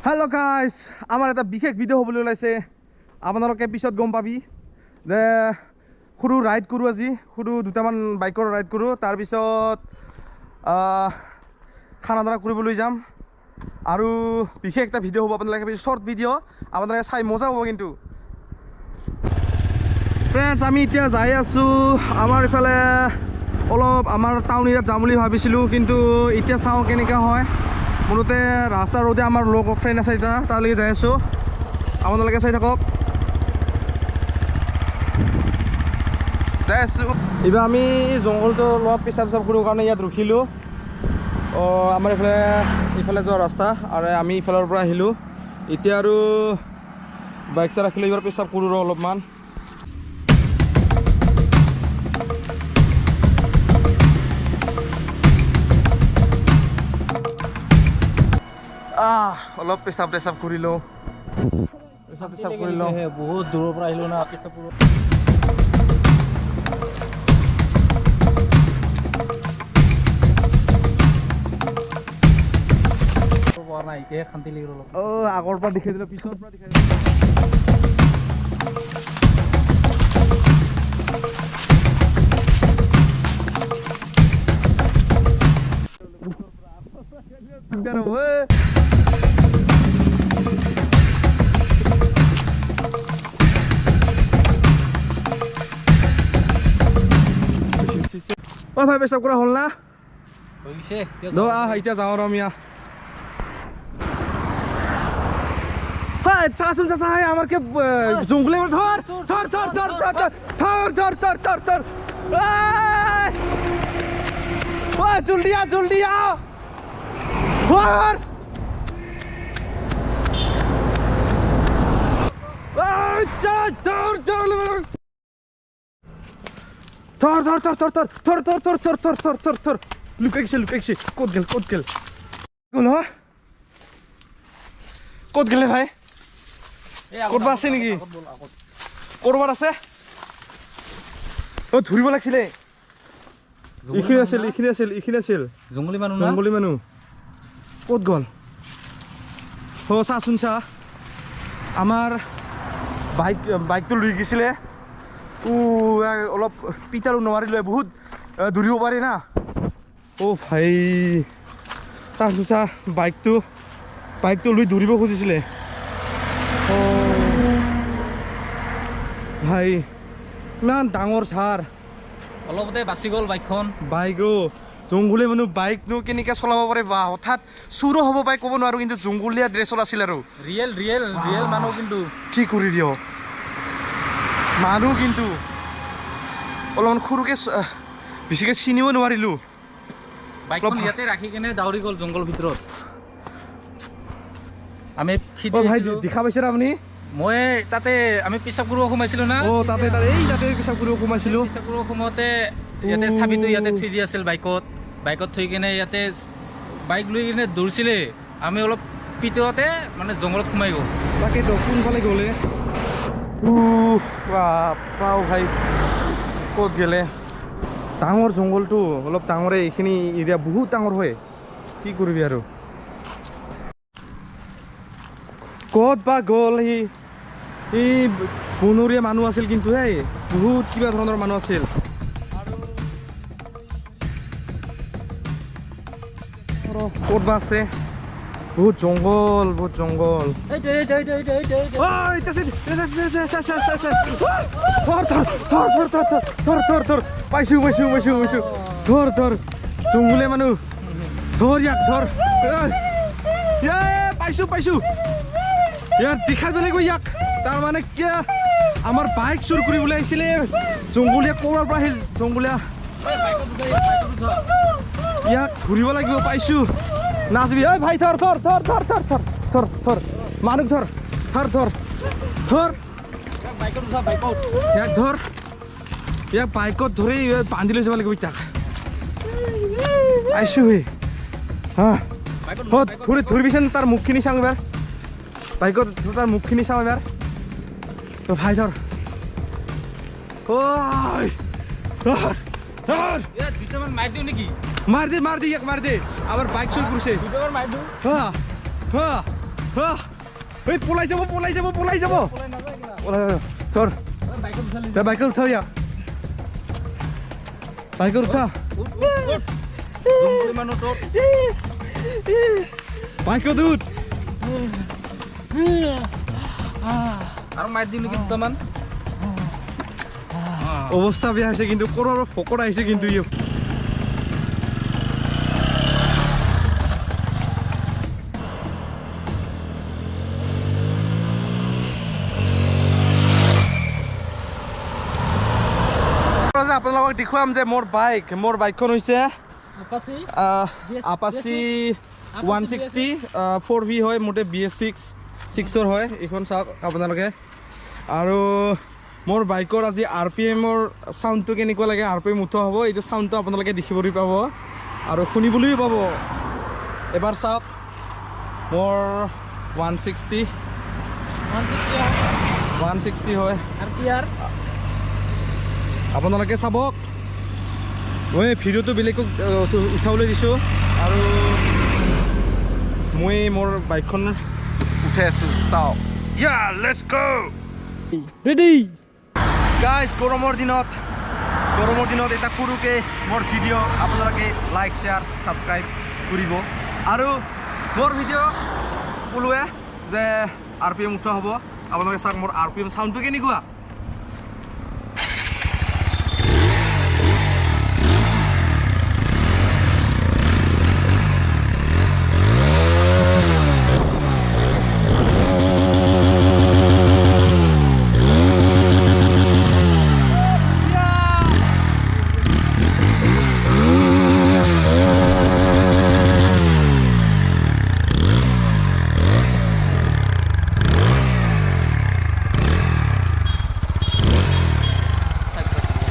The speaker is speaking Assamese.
হেল্ল' গাইজ, আমাৰ এটা বিশেষ ভিডিঅ' হ'বলৈ ওলাইছে। আপোনালোকে পিছত গম পাবি যে সৰু ৰাইড কৰোঁ, আজি সৰু দুটামান বাইকৰ ৰাইড কৰোঁ, তাৰপিছত খানা দানা কৰিবলৈ যাম। আৰু বিশেষ এটা ভিডিঅ' হ'ব, আপোনালোকে শ্বৰ্ট ভিডিঅ', আপোনালোকে চাই মজা হ'ব। কিন্তু ফ্ৰেণ্ডছ, আমি এতিয়া যাই আছোঁ আমাৰ ইফালে অলপ আমাৰ টাউন এৰিয়াত যাম বুলি ভাবিছিলোঁ, কিন্তু এতিয়া চাওঁ কেনেকৈ হয়। মোৰতে ৰাস্তাৰ ৰোডে আমাৰ লগ ফ্ৰেণ্ড আছে, এতিয়া তালৈকে যাই আছোঁ। আপোনালোকে চাই থাকক, যাই আছোঁ। এইবাৰ আমি জংঘলটো অলপ পিছাব কৰোঁ কাৰণে ইয়াত ৰখিলোঁ। আমাৰ ইফালে যোৱা ৰাস্তা, আৰু আমি ইফালৰ পৰা আহিলোঁ। এতিয়া আৰু বাইক চাই ৰাখিলোঁ, এইবাৰ পিছাব কৰোঁ অলপমান। অলপ পেচাব কৰি লওঁ, পেচাব কৰি লওঁ। বহুত দূৰৰ পৰা আহিলোঁ না, পেচাব কৰোঁ। নাই এতিয়া শান্তি লাগিল অলপ। আগৰ পৰা দেখাই দিলোঁ, পিছৰ পৰা দেখাই দিলোঁ। ভাই পেচাব কৰা হ'ল না? এতিয়া যাওঁ আৰু আমি। চাচোন চাচা, আমার কে জঙ্গলে ধর ধর ধর ধর ধর ধর ধর ধর ধর ধর জলদি আ জলদি আ ধর লুকাইছে কত গেল কত গেলে ভাই? ক'ৰবাত আছে নেকি? ক'ৰবাত আছে? ধৰিব লাগিছিলে। এইখিনি আছিল জংগলী মানুহ। ক'ত গ'ল? চাচোন চা, আমাৰ বাইকটো লৈ গৈছিলে। অলপ পিতালো নোৱাৰিলে, বহুত দৌৰিব পাৰি না। ভাই চাচোন চা, বাইকটো লৈ দৌৰিব খুজিছিলে। ভাই ইমান ডাঙৰ ছাৰ, অলপতে বাচি গ'ল বাইকখন। জংঘলীয়া মানুহ বাইকনো কেনেকৈ চলাব পাৰে? বা হঠাৎ চুৰো হ'ব পাৰে, ক'ব নোৱাৰোঁ। কিন্তু জংঘলীয়া ড্ৰেছত আছিল আৰু ৰিয়েল মানুহ। কিন্তু কি কৰি দিয় মানুহ, কিন্তু অলপমান সৰুকৈ বেছিকৈ চিনিব নোৱাৰিলোঁ। বাইকখন ইয়াতে ৰাখি কেনে দাউৰি গ'ল জংঘলৰ ভিতৰত। আমি ভাই দেখা পাইছে আপুনি? মই তাতে আমি পেচাব কৰিব সোমাইছিলোঁ না। তাতে পেচাব কৰিব সোমাইছিলোঁ। পেচাব কৰিব সোমাওঁতে ইয়াতে চাবিটো ইয়াতে থৈ দি আছিল বাইকত থৈ কিনে ইয়াতে বাইক লৈ কিনে দৌৰিছিলে। আমি অলপ পিতোৱাতে মানে জংঘলত সোমাই গ'ল। তাকেতো কোনফালে গ'লে? ভাই ক'ত গ'লে? ডাঙৰ জংঘলটো, অলপ ডাঙৰে এইখিনি এৰিয়া, বহুত ডাঙৰ হয়। কি কৰিবি আৰু? ক'ত বা গ'ল? সি বনৰীয়া মানুহ আছিল, কিন্তু বহুত কিবা ধৰণৰ মানুহ আছিল। ক'ত বা আছে? বহুত জংঘল পাইছো। ধৰ জংঘলীয়া মানুহ, ধৰ ইয়াক, ধৰ। পাইছো ইয়াত দেখাই বেলেগ ইয়াক। তাৰমানে কিয় আমাৰ বাইক চুৰ কৰিবলৈ আহিছিলে। জংঘলীয়া ক'ৰবাৰ পৰা আহিল জংঘলীয়া। ইয়াক ঘূৰিব লাগিব। পাইছো, নাচবি। ভাই ধৰ মানুহ, ধৰ ইয়াক বাইকত ধৰি বান্ধি লৈ যাব লাগিব। তাক পাইছো। ধৰিবিচোন, তাৰ মুখখিনি চাওঁ এবাৰ। বাইকত তাৰ মুখখিনি চাওঁ এবাৰ। ভাই ধৰ। দুটামান মাৰি দিওঁ নেকি? মাৰ দে ইয়াক, মাৰ দে। আমাৰ বাইক চুৰ কৰিছে। দুটামান মাৰি দিওঁ। এই পলাই যাব পলাই যাব পলাই যাব ধৰ বাইকে উঠা ইয়া বাইকে উঠা বাইকে উঠ আৰু মাৰি দিম নেকি দুটামান অৱস্থা বেয়া হৈছে কিন্তু কৰৰ ফকৰা আহিছে কিন্তু ই আপোনালোকক দেখুৱাম যে মোৰ বাইকখন হৈছে আপাচি 160 4V হয় মোটে BS6 হয় এইখন চাওক আপোনালোকে আৰু মোৰ বাইকৰ আজি RPMৰ চাউণ্ডটো কেনেকুৱা লাগে RPM উঠা হ'ব এইটো চাউণ্ডটো আপোনালোকে দেখিবলৈ পাব আৰু শুনিবলৈও পাব এবাৰ চাওক মোৰ 160 হয় আপোনালোকে চাবক মই ভিডিঅ'টো বেলেগক উঠাবলৈ দিছোঁ আৰু মই মোৰ বাইকখন উঠাই আছোঁ চাওক লেটছ গো ৰেডি গাইজ গৰমৰ দিনত এটা সৰুকৈ মোৰ ভিডিঅ' আপোনালোকে লাইক শ্বেয়াৰ ছাবস্ক্ৰাইব কৰিব আৰু মোৰ ভিডিঅ' ওলোৱে যে RPM উঠা হ'ব আপোনালোকে চাওক মোৰ RPM চাউণ্ডটো কেনেকুৱা